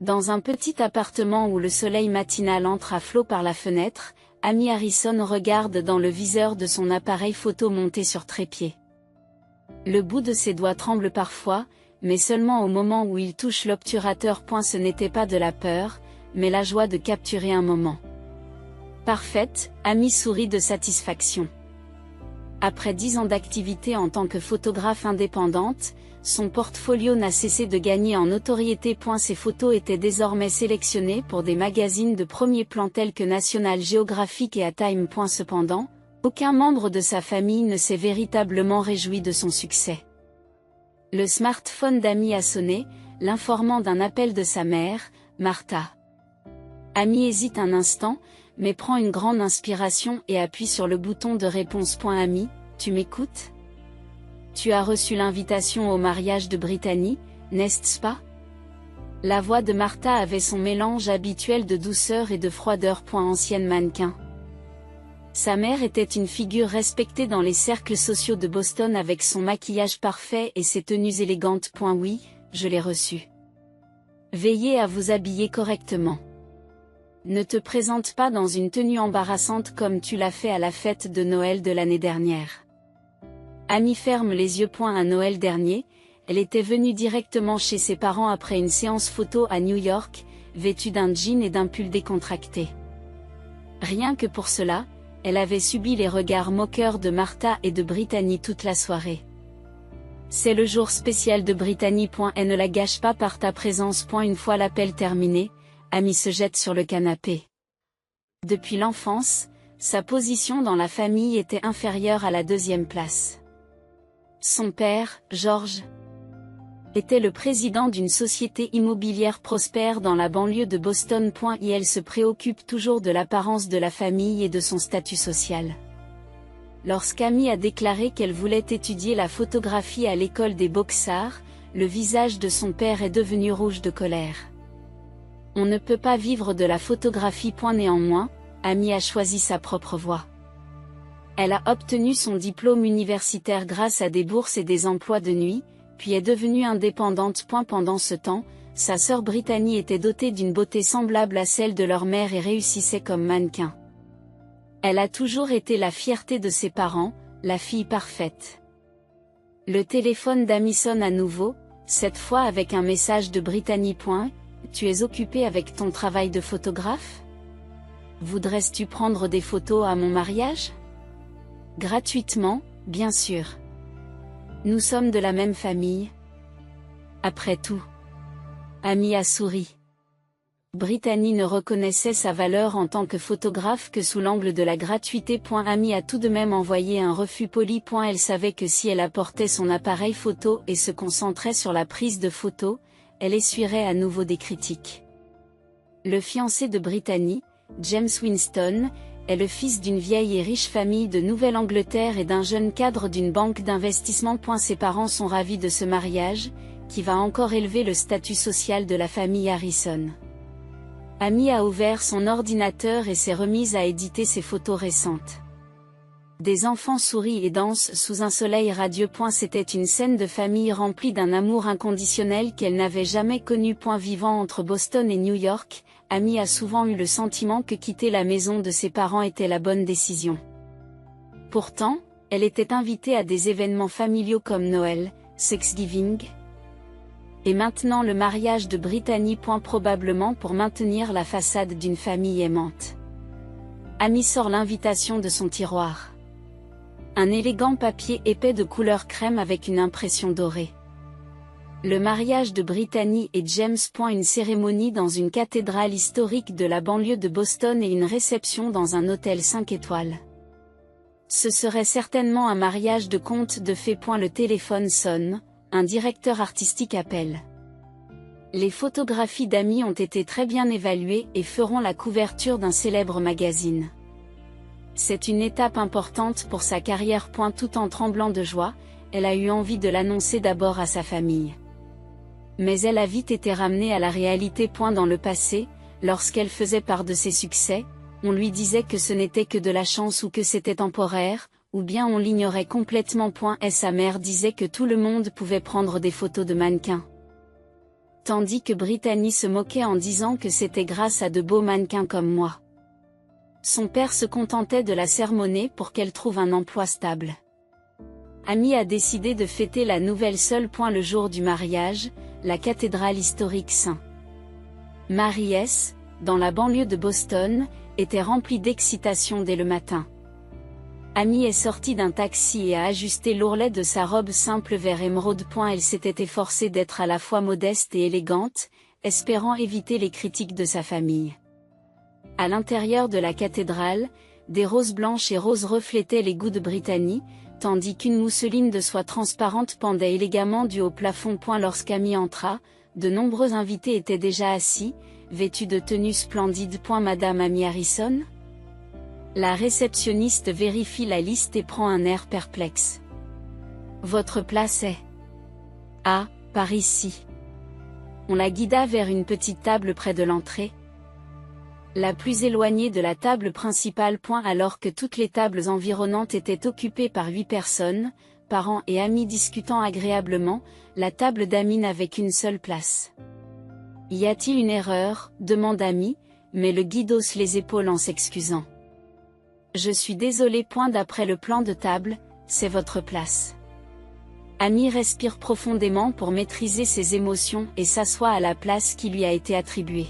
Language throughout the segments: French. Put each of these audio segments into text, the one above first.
Dans un petit appartement où le soleil matinal entre à flot par la fenêtre, Amy Harrison regarde dans le viseur de son appareil photo monté sur trépied. Le bout de ses doigts tremble parfois, mais seulement au moment où il touche l'obturateur. Ce n'était pas de la peur, mais la joie de capturer un moment. Parfaite, Amy sourit de satisfaction. Après 10 ans d'activité en tant que photographe indépendante, son portfolio n'a cessé de gagner en notoriété. Ses photos étaient désormais sélectionnées pour des magazines de premier plan tels que National Geographic et Time. Cependant, aucun membre de sa famille ne s'est véritablement réjoui de son succès. Le smartphone d'Amy a sonné, l'informant d'un appel de sa mère, Martha. Amy hésite un instant, mais prend une grande inspiration et appuie sur le bouton de réponse. Amy, tu m'écoutes? Tu as reçu l'invitation au mariage de Brittany, n'est-ce pas? La voix de Martha avait son mélange habituel de douceur et de froideur. Ancienne mannequin. Sa mère était une figure respectée dans les cercles sociaux de Boston avec son maquillage parfait et ses tenues élégantes. Oui, je l'ai reçue. Veillez à vous habiller correctement. Ne te présente pas dans une tenue embarrassante comme tu l'as fait à la fête de Noël de l'année dernière. Amy ferme les yeux. À Noël dernier, elle était venue directement chez ses parents après une séance photo à New York, vêtue d'un jean et d'un pull décontracté. Rien que pour cela, elle avait subi les regards moqueurs de Martha et de Brittany toute la soirée. C'est le jour spécial de Brittany. Et ne la gâche pas par ta présence. Une fois l'appel terminé, Amy se jette sur le canapé. Depuis l'enfance, sa position dans la famille était inférieure à la deuxième place. Son père, George, était le président d'une société immobilière prospère dans la banlieue de Boston. Et elle se préoccupe toujours de l'apparence de la famille et de son statut social. Lorsqu'Amy a déclaré qu'elle voulait étudier la photographie à l'école des Beaux-Arts, le visage de son père est devenu rouge de colère. On ne peut pas vivre de la photographie. Néanmoins, Amy a choisi sa propre voie. Elle a obtenu son diplôme universitaire grâce à des bourses et des emplois de nuit, puis est devenue indépendante. Pendant ce temps, sa sœur Brittany était dotée d'une beauté semblable à celle de leur mère et réussissait comme mannequin. Elle a toujours été la fierté de ses parents, la fille parfaite. Le téléphone d'Amy sonne à nouveau, cette fois avec un message de Brittany. Tu es occupée avec ton travail de photographe? Voudrais-tu prendre des photos à mon mariage? Gratuitement, bien sûr. Nous sommes de la même famille. Après tout. Amy a souri. Brittany ne reconnaissait sa valeur en tant que photographe que sous l'angle de la gratuité. Amy a tout de même envoyé un refus poli. Elle savait que si elle apportait son appareil photo et se concentrait sur la prise de photos, elle essuierait à nouveau des critiques. Le fiancé de Brittany, James Winston, est le fils d'une vieille et riche famille de Nouvelle-Angleterre et d'un jeune cadre d'une banque d'investissement. Ses parents sont ravis de ce mariage, qui va encore élever le statut social de la famille Harrison. Amy a ouvert son ordinateur et s'est remise à éditer ses photos récentes. Des enfants sourient et dansent sous un soleil radieux. C'était une scène de famille remplie d'un amour inconditionnel qu'elle n'avait jamais connu. Vivant entre Boston et New York, Amy a souvent eu le sentiment que quitter la maison de ses parents était la bonne décision. Pourtant, elle était invitée à des événements familiaux comme Noël, Thanksgiving. Et maintenant le mariage de Brittany. Probablement pour maintenir la façade d'une famille aimante. Amy sort l'invitation de son tiroir. Un élégant papier épais de couleur crème avec une impression dorée. Le mariage de Brittany et James. Une cérémonie dans une cathédrale historique de la banlieue de Boston et une réception dans un hôtel 5 étoiles. Ce serait certainement un mariage de conte de fées. Le téléphone sonne, un directeur artistique appelle. Les photographies d'Amy ont été très bien évaluées et feront la couverture d'un célèbre magazine. C'est une étape importante pour sa carrière. Tout en tremblant de joie, elle a eu envie de l'annoncer d'abord à sa famille. Mais elle a vite été ramenée à la réalité. Dans le passé, lorsqu'elle faisait part de ses succès, on lui disait que ce n'était que de la chance ou que c'était temporaire, ou bien on l'ignorait complètement. Et sa mère disait que tout le monde pouvait prendre des photos de mannequins. tandis que Brittany se moquait en disant que c'était grâce à de beaux mannequins comme moi. Son père se contentait de la sermonner pour qu'elle trouve un emploi stable. Amy a décidé de fêter la nouvelle seule point le jour du mariage, la cathédrale historique St. Mary S, dans la banlieue de Boston, était remplie d'excitation dès le matin. Amy est sortie d'un taxi et a ajusté l'ourlet de sa robe simple vers émeraude. Elle s'était efforcée d'être à la fois modeste et élégante, espérant éviter les critiques de sa famille. À l'intérieur de la cathédrale, des roses blanches et roses reflétaient les goûts de Brittany, tandis qu'une mousseline de soie transparente pendait élégamment du haut plafond. Lorsqu'Amy entra, de nombreux invités étaient déjà assis, vêtus de tenues splendides. Madame Amy Harrison ? La réceptionniste vérifie la liste et prend un air perplexe. Votre place est... Ah, par ici. On la guida vers une petite table près de l'entrée. La plus éloignée de la table principale. Alors que toutes les tables environnantes étaient occupées par 8 personnes, parents et amis discutant agréablement, la table d'Amy n'avait qu'une seule place. Y a-t-il une erreur ? Demande Amy, mais le guide hausse les épaules en s'excusant. Je suis désolé. D'après le plan de table, c'est votre place. Amy respire profondément pour maîtriser ses émotions et s'assoit à la place qui lui a été attribuée.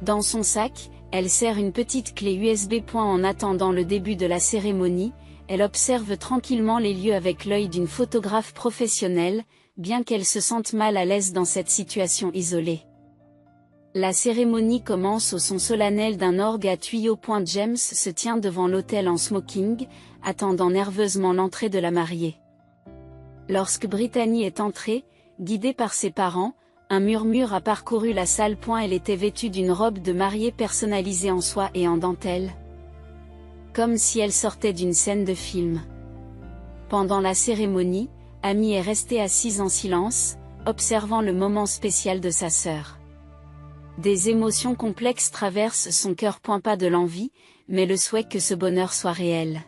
Dans son sac, elle serre une petite clé USB. En attendant le début de la cérémonie, elle observe tranquillement les lieux avec l'œil d'une photographe professionnelle, bien qu'elle se sente mal à l'aise dans cette situation isolée. La cérémonie commence au son solennel d'un orgue à tuyaux. James se tient devant l'autel en smoking, attendant nerveusement l'entrée de la mariée. Lorsque Brittany est entrée, guidée par ses parents, un murmure a parcouru la salle. Elle était vêtue d'une robe de mariée personnalisée en soie et en dentelle. Comme si elle sortait d'une scène de film. Pendant la cérémonie, Amy est restée assise en silence, observant le moment spécial de sa sœur. Des émotions complexes traversent son cœur. Pas de l'envie, mais le souhait que ce bonheur soit réel.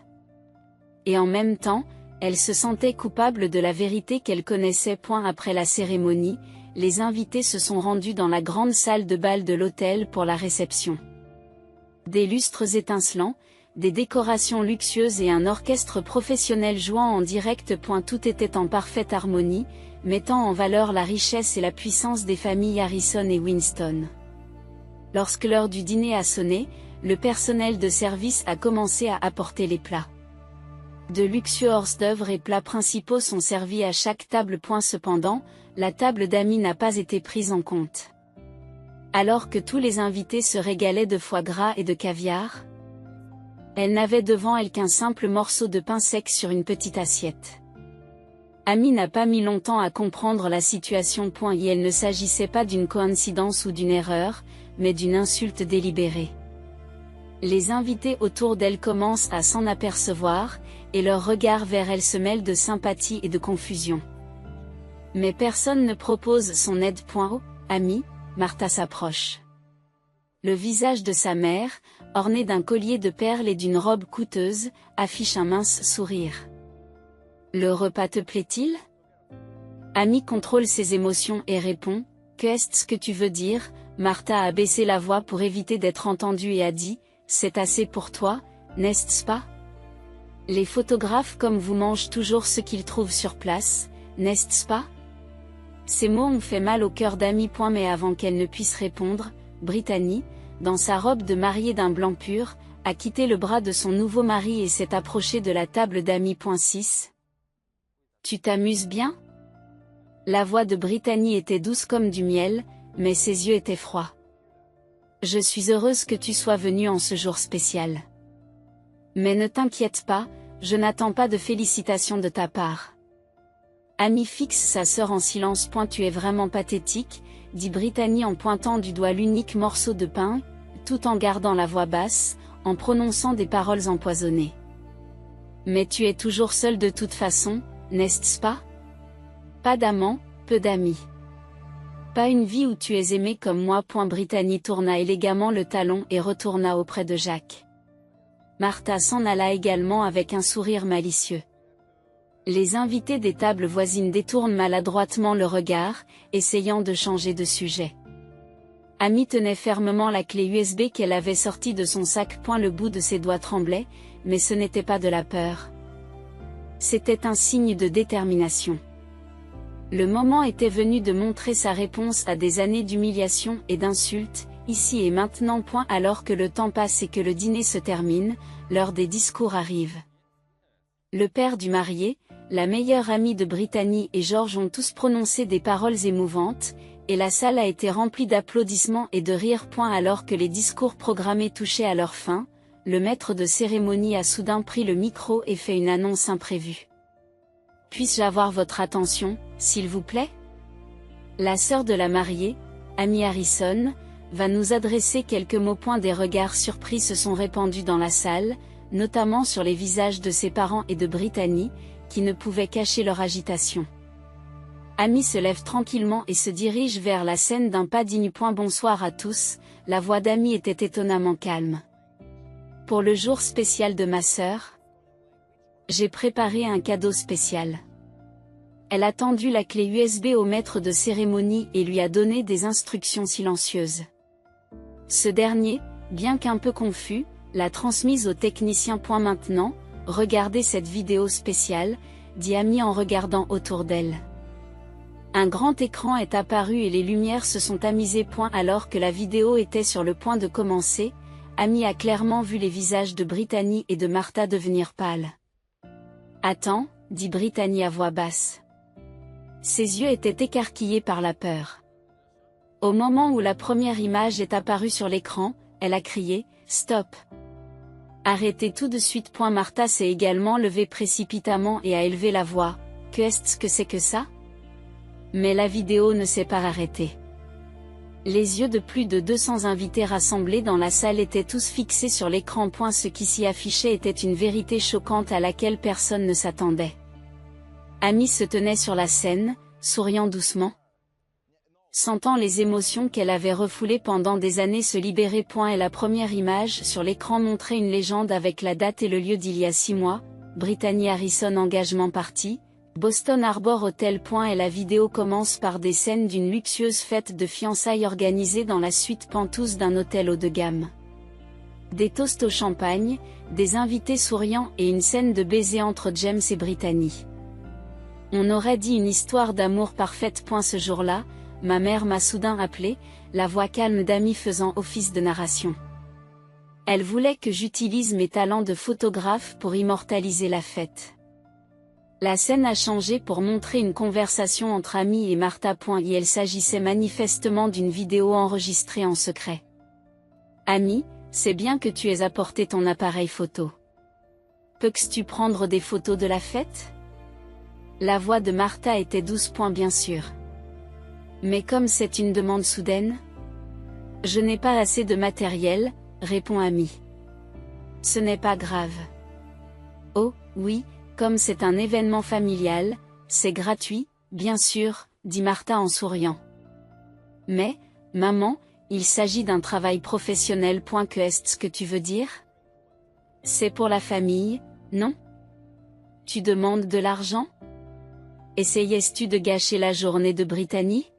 Et en même temps, elle se sentait coupable de la vérité qu'elle connaissait. Après la cérémonie, les invités se sont rendus dans la grande salle de bal de l'hôtel pour la réception. Des lustres étincelants, des décorations luxueuses et un orchestre professionnel jouant en direct. Tout était en parfaite harmonie, mettant en valeur la richesse et la puissance des familles Harrison et Winston. Lorsque l'heure du dîner a sonné, le personnel de service a commencé à apporter les plats. De luxueux hors-d'œuvre et plats principaux sont servis à chaque table. Cependant, la table d'Amy n'a pas été prise en compte. Alors que tous les invités se régalaient de foie gras et de caviar, elle n'avait devant elle qu'un simple morceau de pain sec sur une petite assiette. Amy n'a pas mis longtemps à comprendre la situation. Et elle ne s'agissait pas d'une coïncidence ou d'une erreur, mais d'une insulte délibérée. Les invités autour d'elle commencent à s'en apercevoir, et leurs regards vers elle se mêlent de sympathie et de confusion. Mais personne ne propose son aide. Oh, Amy, Martha s'approche. Le visage de sa mère, orné d'un collier de perles et d'une robe coûteuse, affiche un mince sourire. Le repas te plaît-il ? Amy contrôle ses émotions et répond, « Qu'est-ce que tu veux dire ?» Martha a baissé la voix pour éviter d'être entendue et a dit, « C'est assez pour toi, n'est-ce pas ? Les photographes comme vous mangent toujours ce qu'ils trouvent sur place, n'est-ce pas ?» Ces mots ont fait mal au cœur d'Amy. Mais avant qu'elle ne puisse répondre, Brittany, dans sa robe de mariée d'un blanc pur, a quitté le bras de son nouveau mari et s'est approchée de la table d'Amy. 6. Tu t'amuses bien ? La voix de Brittany était douce comme du miel, mais ses yeux étaient froids. Je suis heureuse que tu sois venue en ce jour spécial. Mais ne t'inquiète pas, je n'attends pas de félicitations de ta part. Amy fixe sa sœur en silence. Tu es vraiment pathétique, dit Brittany en pointant du doigt l'unique morceau de pain, tout en gardant la voix basse, en prononçant des paroles empoisonnées. Mais tu es toujours seule de toute façon, n'est-ce pas ? Pas d'amant, peu d'amis. Pas une vie où tu es aimée comme moi. Brittany tourna élégamment le talon et retourna auprès de Jacques. Martha s'en alla également avec un sourire malicieux. Les invités des tables voisines détournent maladroitement le regard, essayant de changer de sujet. Amy tenait fermement la clé USB qu'elle avait sortie de son sac. Le bout de ses doigts tremblait, mais ce n'était pas de la peur. C'était un signe de détermination. Le moment était venu de montrer sa réponse à des années d'humiliation et d'insultes, ici et maintenant. Alors que le temps passe et que le dîner se termine, l'heure des discours arrive. Le père du marié, la meilleure amie de Brittany et George ont tous prononcé des paroles émouvantes, et la salle a été remplie d'applaudissements et de rires. Alors que les discours programmés touchaient à leur fin, le maître de cérémonie a soudain pris le micro et fait une annonce imprévue. « Puis-je avoir votre attention, s'il vous plaît ? La sœur de la mariée, Amy Harrison, va nous adresser quelques mots. Des regards surpris se sont répandus dans la salle, notamment sur les visages de ses parents et de Brittany, qui ne pouvaient cacher leur agitation. Amy se lève tranquillement et se dirige vers la scène d'un pas digne. Bonsoir à tous, la voix d'Amy était étonnamment calme. Pour le jour spécial de ma sœur, j'ai préparé un cadeau spécial. Elle a tendu la clé USB au maître de cérémonie et lui a donné des instructions silencieuses. Ce dernier, bien qu'un peu confus, l'a transmise au technicien. Maintenant, regardez cette vidéo spéciale, dit Amy en regardant autour d'elle. Un grand écran est apparu et les lumières se sont tamisées. Alors que la vidéo était sur le point de commencer, Amy a clairement vu les visages de Brittany et de Martha devenir pâles. « Attends, » dit Brittany à voix basse. Ses yeux étaient écarquillés par la peur. Au moment où la première image est apparue sur l'écran, elle a crié « Stop !» Arrêtez tout de suite. Martha s'est également levée précipitamment et a élevé la voix. « Qu'est-ce que c'est que ça ?» Mais la vidéo ne s'est pas arrêtée. Les yeux de plus de 200 invités rassemblés dans la salle étaient tous fixés sur l'écran. Ce qui s'y affichait était une vérité choquante à laquelle personne ne s'attendait. Amy se tenait sur la scène, souriant doucement. Sentant les émotions qu'elle avait refoulées pendant des années se libérer. Et la première image sur l'écran montrait une légende avec la date et le lieu d'il y a 6 mois, Brittany Harrison engagement party, Boston Harbor Hotel. Et la vidéo commence par des scènes d'une luxueuse fête de fiançailles organisée dans la suite Penthouse d'un hôtel haut de gamme. Des toasts au champagne, des invités souriants et une scène de baiser entre James et Brittany. On aurait dit une histoire d'amour parfaite. Ce jour-là, ma mère m'a soudain appelé, la voix calme d'Amy faisant office de narration. Elle voulait que j'utilise mes talents de photographe pour immortaliser la fête. La scène a changé pour montrer une conversation entre Amy et Martha. Il s'agissait manifestement d'une vidéo enregistrée en secret. Amy, c'est bien que tu aies apporté ton appareil photo. Peux-tu prendre des photos de la fête ? La voix de Martha était douce. Bien sûr. Mais comme c'est une demande soudaine ? Je n'ai pas assez de matériel, répond Amy. Ce n'est pas grave. Oh, oui. Comme c'est un événement familial, c'est gratuit, bien sûr, dit Martha en souriant. Mais, maman, il s'agit d'un travail professionnel. Que est-ce que tu veux dire ? C'est pour la famille, non ? Tu demandes de l'argent ? Essayais-tu de gâcher la journée de Brittany ?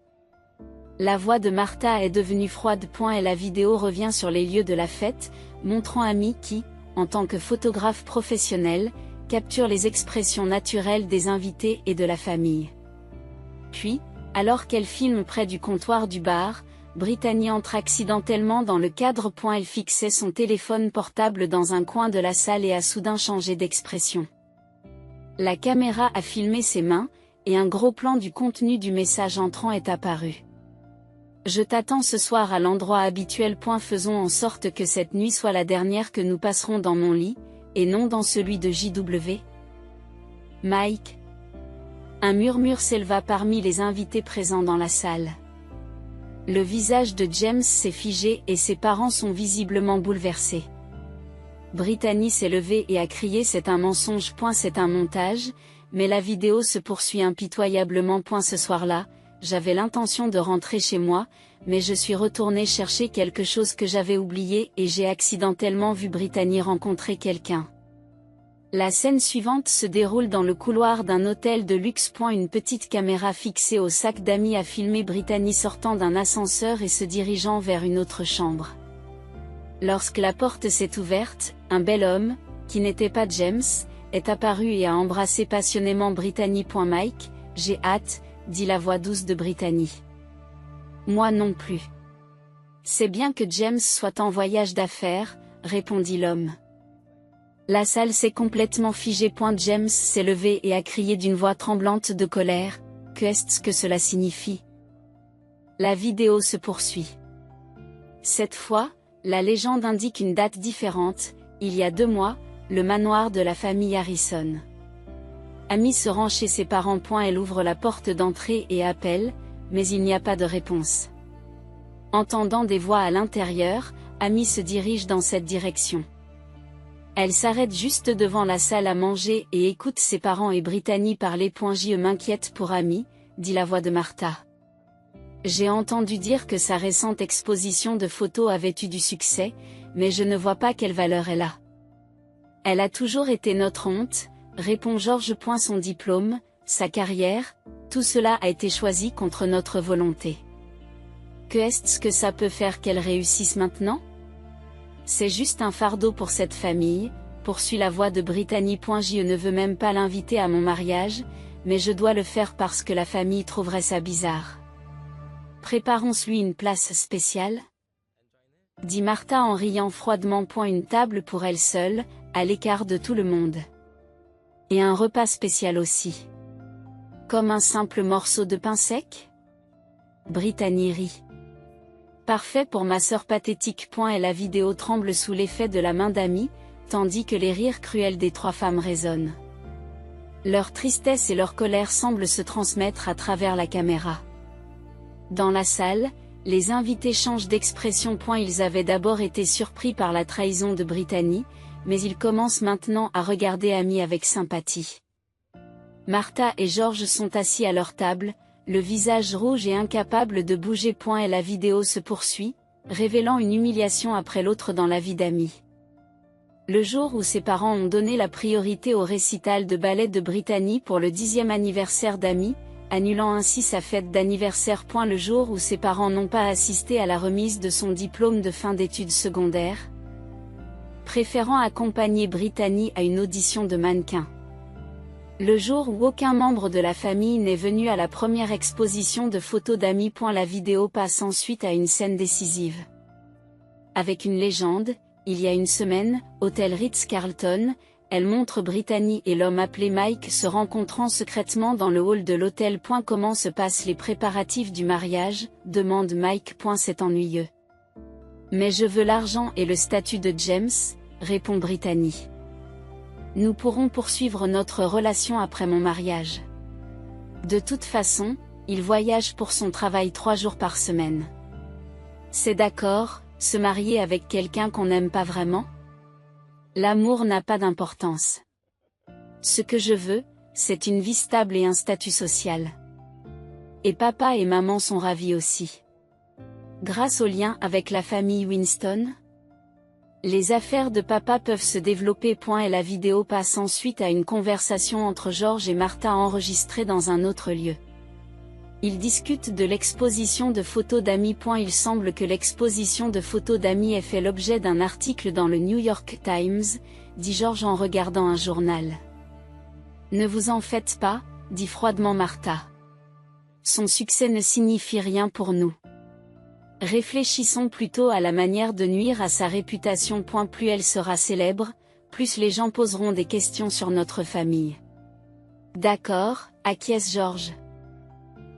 La voix de Martha est devenue froide. Et la vidéo revient sur les lieux de la fête, montrant Amy qui, en tant que photographe professionnel, capture les expressions naturelles des invités et de la famille. Puis, alors qu'elle filme près du comptoir du bar, Brittany entre accidentellement dans le cadre. Elle fixait son téléphone portable dans un coin de la salle et a soudain changé d'expression. La caméra a filmé ses mains, et un gros plan du contenu du message entrant est apparu. Je t'attends ce soir à l'endroit habituel. Faisons en sorte que cette nuit soit la dernière que nous passerons dans mon lit, et non dans celui de JW. Mike. Un murmure s'éleva parmi les invités présents dans la salle. Le visage de James s'est figé et ses parents sont visiblement bouleversés. Brittany s'est levée et a crié « C'est un mensonge. C'est un montage », mais la vidéo se poursuit impitoyablement. Ce soir-là, j'avais l'intention de rentrer chez moi, mais je suis retournée chercher quelque chose que j'avais oublié et j'ai accidentellement vu Brittany rencontrer quelqu'un. La scène suivante se déroule dans le couloir d'un hôtel de luxe. Une petite caméra fixée au sac d'Amy a filmé Brittany sortant d'un ascenseur et se dirigeant vers une autre chambre. Lorsque la porte s'est ouverte, un bel homme, qui n'était pas James, est apparu et a embrassé passionnément Brittany. Mike, j'ai hâte, dit la voix douce de Brittany. Moi non plus. C'est bien que James soit en voyage d'affaires, répondit l'homme. La salle s'est complètement figée. James s'est levé et a crié d'une voix tremblante de colère, « Qu'est-ce que cela signifie ?» La vidéo se poursuit. Cette fois, la légende indique une date différente, il y a 2 mois, le manoir de la famille Harrison. Amy se rend chez ses parents. Elle ouvre la porte d'entrée et appelle, mais il n'y a pas de réponse. Entendant des voix à l'intérieur, Amy se dirige dans cette direction. Elle s'arrête juste devant la salle à manger et écoute ses parents et Brittany parler. Je m'inquiète pour Amy, dit la voix de Martha. J'ai entendu dire que sa récente exposition de photos avait eu du succès, mais je ne vois pas quelle valeur elle a. Elle a toujours été notre honte, répond George. Son diplôme, sa carrière, tout cela a été choisi contre notre volonté. Qu'est-ce que ça peut faire qu'elle réussisse maintenant ? C'est juste un fardeau pour cette famille, poursuit la voix de Brittany. Je ne veux même pas l'inviter à mon mariage, mais je dois le faire parce que la famille trouverait ça bizarre. Préparons-lui une place spéciale ? Dit Martha en riant froidement. Une table pour elle seule, à l'écart de tout le monde. Et un repas spécial aussi. Comme un simple morceau de pain sec ? Brittany rit. Parfait pour ma sœur pathétique. Et la vidéo tremble sous l'effet de la main d'Amy, tandis que les rires cruels des 3 femmes résonnent. Leur tristesse et leur colère semblent se transmettre à travers la caméra. Dans la salle, les invités changent d'expression. Ils avaient d'abord été surpris par la trahison de Brittany, mais ils commencent maintenant à regarder Amy avec sympathie. Martha et George sont assis à leur table, le visage rouge et incapable de bouger. Et la vidéo se poursuit, révélant une humiliation après l'autre dans la vie d'Amy. Le jour où ses parents ont donné la priorité au récital de ballet de Brittany pour le 10e anniversaire d'Amy, annulant ainsi sa fête d'anniversaire. Le jour où ses parents n'ont pas assisté à la remise de son diplôme de fin d'études secondaires, préférant accompagner Brittany à une audition de mannequin. Le jour où aucun membre de la famille n'est venu à la première exposition de photos d'Amy. La vidéo passe ensuite à une scène décisive. Avec une légende, il y a une semaine, hôtel Ritz-Carlton, elle montre Brittany et l'homme appelé Mike se rencontrant secrètement dans le hall de l'hôtel. Comment se passent les préparatifs du mariage, demande Mike. C'est ennuyeux. Mais je veux l'argent et le statut de James, répond Brittany. Nous pourrons poursuivre notre relation après mon mariage. De toute façon, il voyage pour son travail 3 jours par semaine. C'est d'accord, se marier avec quelqu'un qu'on n'aime pas vraiment ? L'amour n'a pas d'importance. Ce que je veux, c'est une vie stable et un statut social. Et papa et maman sont ravis aussi. Grâce au lien avec la famille Winston, les affaires de papa peuvent se développer. Et la vidéo passe ensuite à une conversation entre George et Martha enregistrée dans un autre lieu. Ils discutent de l'exposition de photos d'Amy. Il semble que l'exposition de photos d'Amy ait fait l'objet d'un article dans le New York Times, dit George en regardant un journal. Ne vous en faites pas, dit froidement Martha. Son succès ne signifie rien pour nous. Réfléchissons plutôt à la manière de nuire à sa réputation. Plus elle sera célèbre, plus les gens poseront des questions sur notre famille. D'accord, acquiesce George.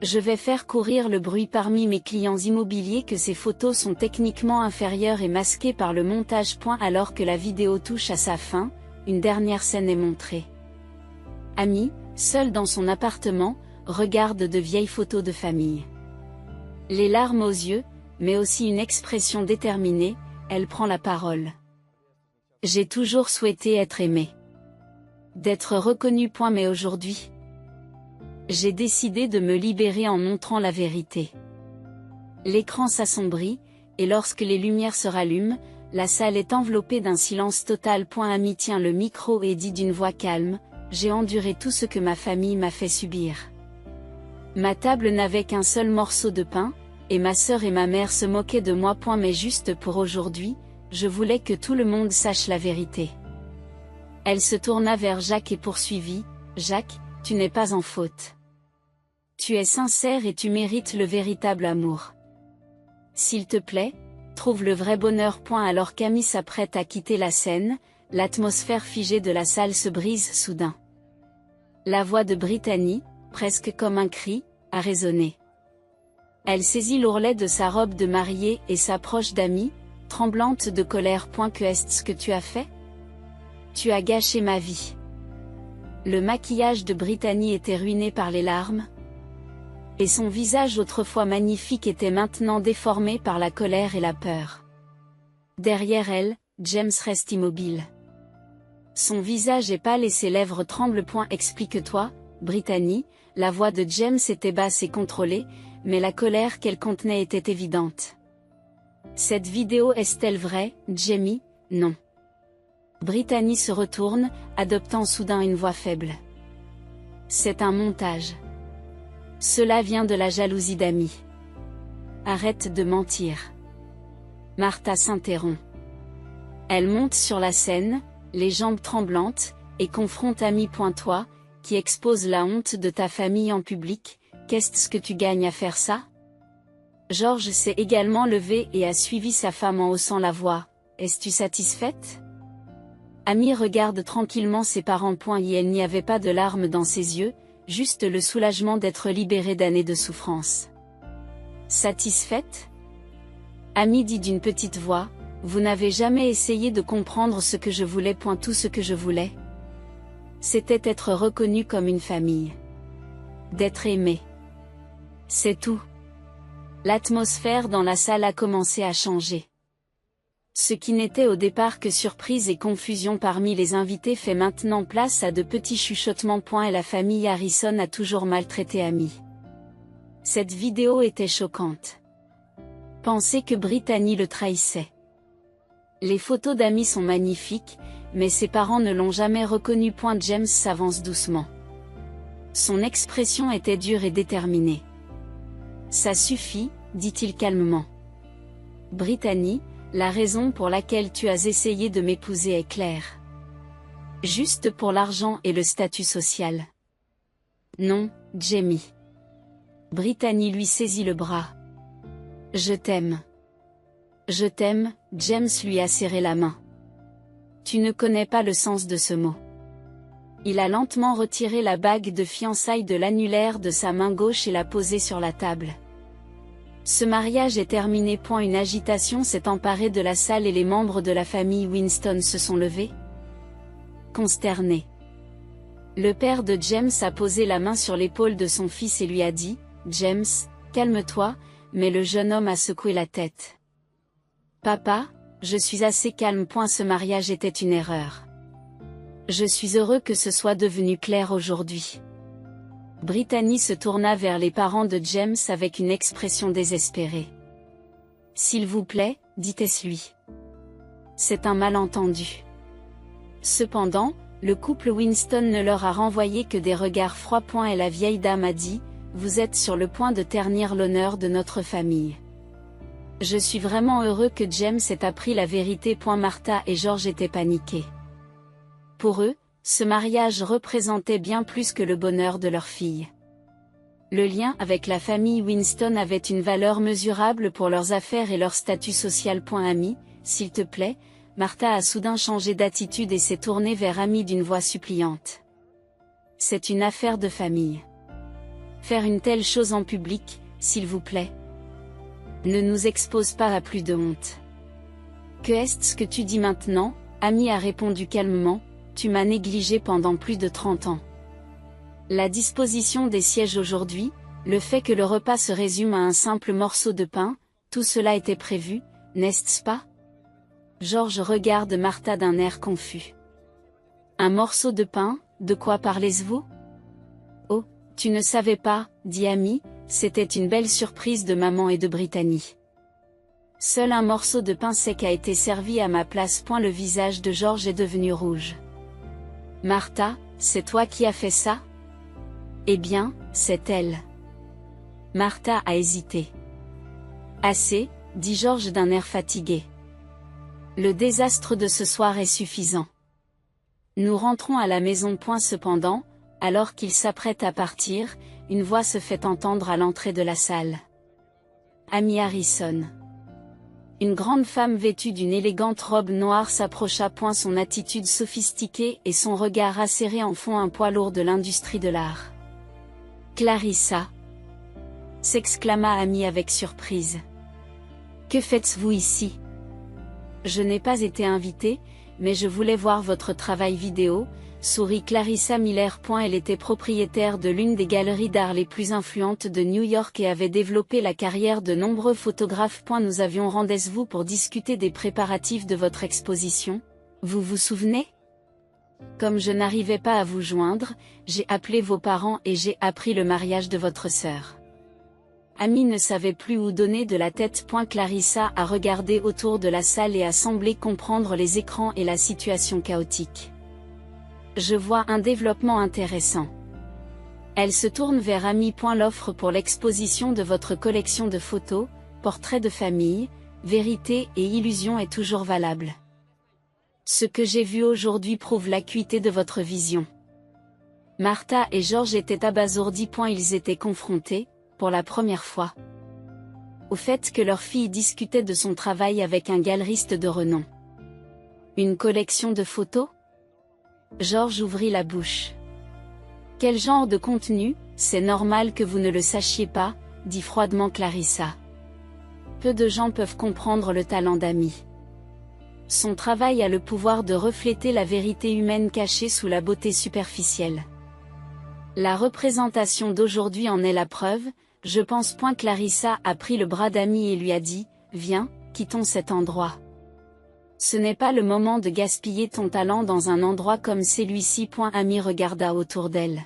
Je vais faire courir le bruit parmi mes clients immobiliers que ces photos sont techniquement inférieures et masquées par le montage. Alors que la vidéo touche à sa fin, une dernière scène est montrée. Amy, seule dans son appartement, regarde de vieilles photos de famille. Les larmes aux yeux, mais aussi une expression déterminée, elle prend la parole. J'ai toujours souhaité être aimée. D'être reconnue. Mais aujourd'hui, j'ai décidé de me libérer en montrant la vérité. L'écran s'assombrit, et lorsque les lumières se rallument, la salle est enveloppée d'un silence total. Ami tient le micro et dit d'une voix calme, j'ai enduré tout ce que ma famille m'a fait subir. Ma table n'avait qu'un seul morceau de pain, et ma sœur et ma mère se moquaient de moi. Mais juste pour aujourd'hui, je voulais que tout le monde sache la vérité. Elle se tourna vers Jacques et poursuivit, Jacques, tu n'es pas en faute. Tu es sincère et tu mérites le véritable amour. S'il te plaît, trouve le vrai bonheur. Alors qu'Amy s'apprête à quitter la scène, l'atmosphère figée de la salle se brise soudain. La voix de Brittany, presque comme un cri, a résonné. Elle saisit l'ourlet de sa robe de mariée et s'approche d'Amy, tremblante de colère. Que est-ce que tu as fait? Tu as gâché ma vie. Le maquillage de Brittany était ruiné par les larmes, et son visage autrefois magnifique était maintenant déformé par la colère et la peur. Derrière elle, James reste immobile. Son visage est pâle et ses lèvres tremblent. Explique-toi, Brittany. La voix de James était basse et contrôlée, mais la colère qu'elle contenait était évidente. Cette vidéo est-elle vraie, Jamie? Non. Brittany se retourne, adoptant soudain une voix faible. C'est un montage. Cela vient de la jalousie d'Amy. Arrête de mentir. Martha s'interrompt. Elle monte sur la scène, les jambes tremblantes, et confronte Amy. Toi, qui expose la honte de ta famille en public, qu'est-ce que tu gagnes à faire ça? George s'est également levé et a suivi sa femme en haussant la voix. Es-tu satisfaite? Amy regarde tranquillement ses parents. Et elle n'y avait pas de larmes dans ses yeux, juste le soulagement d'être libérée d'années de souffrance. Satisfaite? Amy dit d'une petite voix, vous n'avez jamais essayé de comprendre ce que je voulais. Tout ce que je voulais, c'était être reconnue comme une famille. D'être aimée. C'est tout. L'atmosphère dans la salle a commencé à changer. Ce qui n'était au départ que surprise et confusion parmi les invités fait maintenant place à de petits chuchotements. Et la famille Harrison a toujours maltraité Amy. Cette vidéo était choquante. Pensez que Brittany le trahissait. Les photos d'Amy sont magnifiques, mais ses parents ne l'ont jamais reconnu. James s'avance doucement. Son expression était dure et déterminée. Ça suffit, dit-il calmement. Brittany, la raison pour laquelle tu as essayé de m'épouser est claire. Juste pour l'argent et le statut social. Non, Jamie. Brittany lui saisit le bras. Je t'aime. Je t'aime, James lui a serré la main. Tu ne connais pas le sens de ce mot. Il a lentement retiré la bague de fiançailles de l'annulaire de sa main gauche et l'a posée sur la table. Ce mariage est terminé. Une agitation s'est emparée de la salle et les membres de la famille Winston se sont levés, consternés. Le père de James a posé la main sur l'épaule de son fils et lui a dit, « James, calme-toi », mais le jeune homme a secoué la tête. « Papa, je suis assez calme. Ce mariage était une erreur. Je suis heureux que ce soit devenu clair aujourd'hui. » Brittany se tourna vers les parents de James avec une expression désespérée. « S'il vous plaît, dites-lui. C'est un malentendu. » Cependant, le couple Winston ne leur a renvoyé que des regards froids. Et la vieille dame a dit, « Vous êtes sur le point de ternir l'honneur de notre famille. Je suis vraiment heureux que James ait appris la vérité. » Martha et George étaient paniqués. Pour eux, ce mariage représentait bien plus que le bonheur de leur fille. Le lien avec la famille Winston avait une valeur mesurable pour leurs affaires et leur statut social. Amy, s'il te plaît, Martha a soudain changé d'attitude et s'est tournée vers Amy d'une voix suppliante. C'est une affaire de famille. Faire une telle chose en public, s'il vous plaît. Ne nous expose pas à plus de honte. Que est-ce que tu dis maintenant? Amy a répondu calmement. Tu m'as négligé pendant plus de 30 ans. La disposition des sièges aujourd'hui, le fait que le repas se résume à un simple morceau de pain, tout cela était prévu, n'est-ce pas? George regarde Martha d'un air confus. Un morceau de pain, de quoi parlez-vous? Oh, tu ne savais pas, dit Amy, c'était une belle surprise de maman et de Brittany. Seul un morceau de pain sec a été servi à ma place. Le visage de George est devenu rouge. Martha, c'est toi qui as fait ça? Eh bien, c'est elle. Martha a hésité. Assez, dit George d'un air fatigué. Le désastre de ce soir est suffisant. Nous rentrons à la maison. Cependant, alors qu'il s'apprête à partir, une voix se fait entendre à l'entrée de la salle. Amy Harrison. Une grande femme vêtue d'une élégante robe noire s'approcha. Son attitude sophistiquée et son regard acéré en font un poids lourd de l'industrie de l'art. Clarissa, s'exclama Amy avec surprise. Que faites-vous ici? Je n'ai pas été invitée, mais je voulais voir votre travail vidéo, sourit Clarissa Miller. Elle était propriétaire de l'une des galeries d'art les plus influentes de New York et avait développé la carrière de nombreux photographes. Nous avions rendez-vous pour discuter des préparatifs de votre exposition, vous vous souvenez? Comme je n'arrivais pas à vous joindre, j'ai appelé vos parents et j'ai appris le mariage de votre sœur. Amy ne savait plus où donner de la tête. Clarissa a regardé autour de la salle et a semblé comprendre les écrans et la situation chaotique. Je vois un développement intéressant. Elle se tourne vers Amy. L'offre pour l'exposition de votre collection de photos, portraits de famille, vérité et illusion est toujours valable. Ce que j'ai vu aujourd'hui prouve l'acuité de votre vision. Martha et George étaient abasourdis. Ils étaient confrontés, pour la première fois, au fait que leur fille discutait de son travail avec un galeriste de renom. Une collection de photos? George ouvrit la bouche. Quel genre de contenu? C'est normal que vous ne le sachiez pas, dit froidement Clarissa. Peu de gens peuvent comprendre le talent d'Amy. Son travail a le pouvoir de refléter la vérité humaine cachée sous la beauté superficielle. La représentation d'aujourd'hui en est la preuve, je pense. Clarissa a pris le bras d'Amy et lui a dit, viens, quittons cet endroit. Ce n'est pas le moment de gaspiller ton talent dans un endroit comme celui-ci. Amy regarda autour d'elle.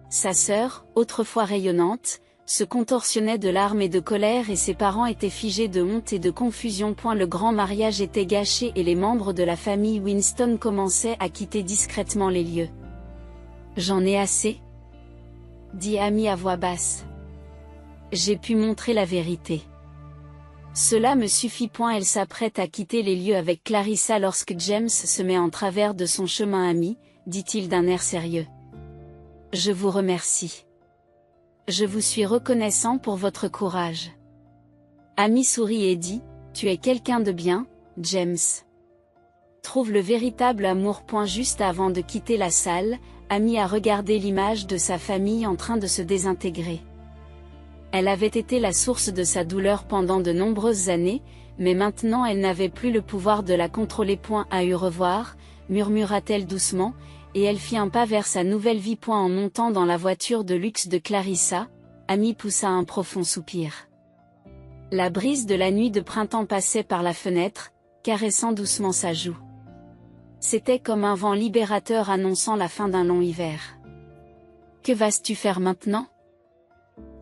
Sa sœur, autrefois rayonnante, se contorsionnait de larmes et de colère et ses parents étaient figés de honte et de confusion. Le grand mariage était gâché et les membres de la famille Winston commençaient à quitter discrètement les lieux. J'en ai assez, dit Amy à voix basse. J'ai pu montrer la vérité. Cela me suffit. Elle s'apprête à quitter les lieux avec Clarissa lorsque James se met en travers de son chemin. Amy, dit-il d'un air sérieux. Je vous remercie. Je vous suis reconnaissant pour votre courage. Amy sourit et dit, tu es quelqu'un de bien, James. Trouve le véritable amour. Juste avant de quitter la salle, Amy a regardé l'image de sa famille en train de se désintégrer. Elle avait été la source de sa douleur pendant de nombreuses années, mais maintenant elle n'avait plus le pouvoir de la contrôler. À eu revoir, murmura-t-elle doucement, et elle fit un pas vers sa nouvelle vie. En montant dans la voiture de luxe de Clarissa, Amy poussa un profond soupir. La brise de la nuit de printemps passait par la fenêtre, caressant doucement sa joue. C'était comme un vent libérateur annonçant la fin d'un long hiver. Que vas-tu faire maintenant?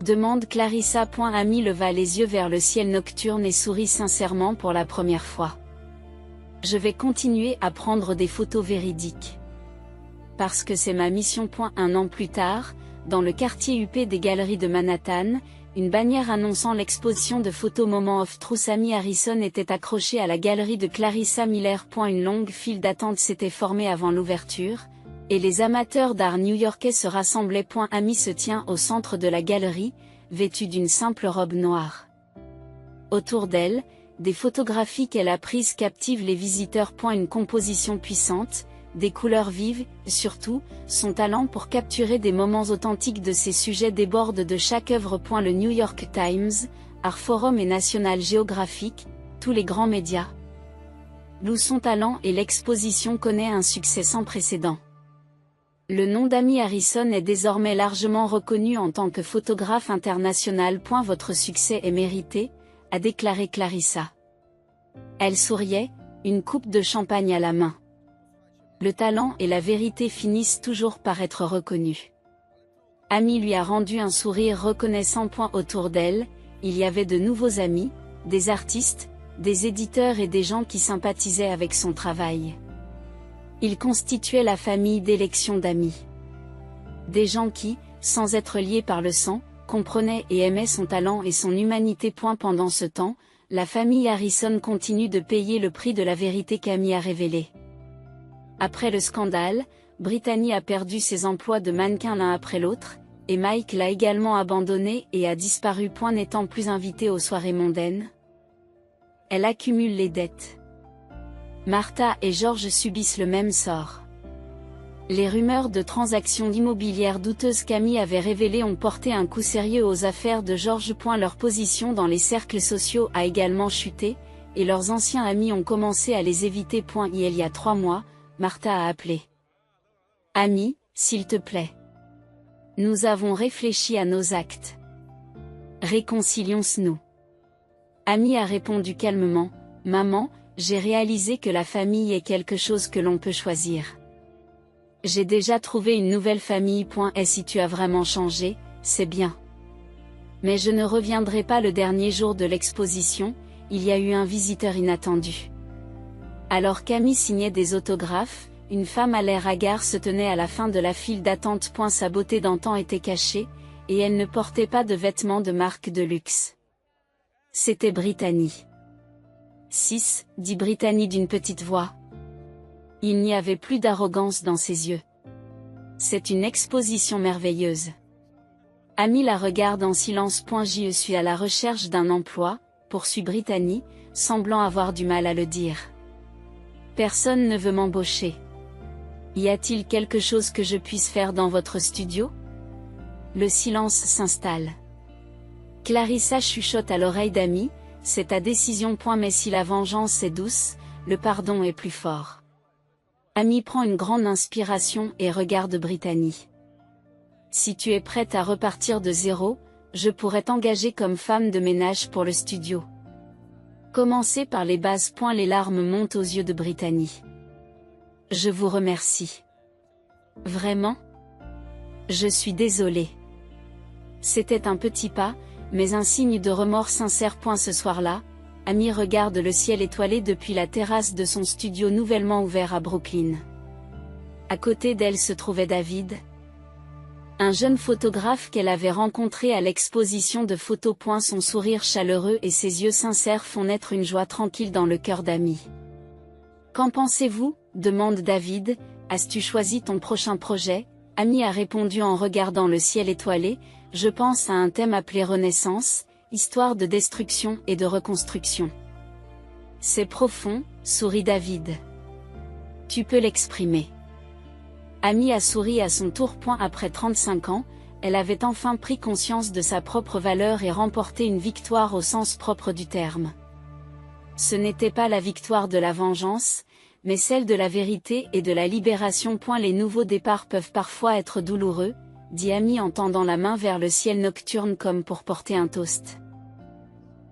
Demande Clarissa. Amy leva les yeux vers le ciel nocturne et sourit sincèrement pour la première fois. Je vais continuer à prendre des photos véridiques. Parce que c'est ma mission. Un an plus tard, dans le quartier huppé des galeries de Manhattan, une bannière annonçant l'exposition de photos Moment of Truth Amy Harrison était accrochée à la galerie de Clarissa Miller. Une longue file d'attente s'était formée avant l'ouverture, et les amateurs d'art new-yorkais se rassemblaient. Amy se tient au centre de la galerie, vêtue d'une simple robe noire. Autour d'elle, des photographies qu'elle a prises captivent les visiteurs. Une composition puissante, des couleurs vives, surtout, son talent pour capturer des moments authentiques de ses sujets déborde de chaque œuvre. Le New York Times, Art Forum et National Geographic, tous les grands médias louent son talent et l'exposition connaît un succès sans précédent. Le nom d'Amy Harrison est désormais largement reconnu en tant que photographe international. Votre succès est mérité, a déclaré Clarissa. Elle souriait, une coupe de champagne à la main. Le talent et la vérité finissent toujours par être reconnus. Amy lui a rendu un sourire reconnaissant. Autour d'elle, il y avait de nouveaux amis, des artistes, des éditeurs et des gens qui sympathisaient avec son travail. Il constituait la famille d'élection d'amis. Des gens qui, sans être liés par le sang, comprenaient et aimaient son talent et son humanité. Pendant ce temps, la famille Harrison continue de payer le prix de la vérité qu'Amy a révélée. Après le scandale, Brittany a perdu ses emplois de mannequin l'un après l'autre, et Mike l'a également abandonné et a disparu. N'étant plus invité aux soirées mondaines, elle accumule les dettes. Martha et George subissent le même sort. Les rumeurs de transactions immobilières douteuses qu'Amy avait révélées ont porté un coup sérieux aux affaires de George. Leur position dans les cercles sociaux a également chuté, et leurs anciens amis ont commencé à les éviter. Il y a 3 mois, Martha a appelé. Amy, s'il te plaît. Nous avons réfléchi à nos actes. Réconcilions-nous. Amy a répondu calmement, Maman, j'ai réalisé que la famille est quelque chose que l'on peut choisir. J'ai déjà trouvé une nouvelle famille. Et si tu as vraiment changé, c'est bien. Mais je ne reviendrai pas le dernier jour de l'exposition, il y a eu un visiteur inattendu. Alors qu'Amy signait des autographes, une femme à l'air hagard se tenait à la fin de la file d'attente. Sa beauté d'antan était cachée, et elle ne portait pas de vêtements de marque de luxe. C'était Brittany. 6, dit Brittany d'une petite voix. Il n'y avait plus d'arrogance dans ses yeux. C'est une exposition merveilleuse. Amy la regarde en silence. Je suis à la recherche d'un emploi, poursuit Brittany, semblant avoir du mal à le dire. Personne ne veut m'embaucher. Y a-t-il quelque chose que je puisse faire dans votre studio? Le silence s'installe. Clarissa chuchote à l'oreille d'Amy, c'est ta décision. Mais si la vengeance est douce, le pardon est plus fort. Amy prend une grande inspiration et regarde Brittany. Si tu es prête à repartir de zéro, je pourrais t'engager comme femme de ménage pour le studio. Commencez par les bases. Les larmes montent aux yeux de Brittany. Je vous remercie. Vraiment? Je suis désolée. C'était un petit pas, mais un signe de remords sincère. Ce soir-là, Amy regarde le ciel étoilé depuis la terrasse de son studio nouvellement ouvert à Brooklyn. À côté d'elle se trouvait David, un jeune photographe qu'elle avait rencontré à l'exposition de photos. Son sourire chaleureux et ses yeux sincères font naître une joie tranquille dans le cœur d'Amy. Qu'en pensez-vous? Demande David. As-tu choisi ton prochain projet? Amy a répondu en regardant le ciel étoilé. Je pense à un thème appelé Renaissance, histoire de destruction et de reconstruction. C'est profond, sourit David. Tu peux l'exprimer. Amy a souri à son tour. Après 35 ans, elle avait enfin pris conscience de sa propre valeur et remporté une victoire au sens propre du terme. Ce n'était pas la victoire de la vengeance, mais celle de la vérité et de la libération. Les nouveaux départs peuvent parfois être douloureux, dit Amy en tendant la main vers le ciel nocturne comme pour porter un toast.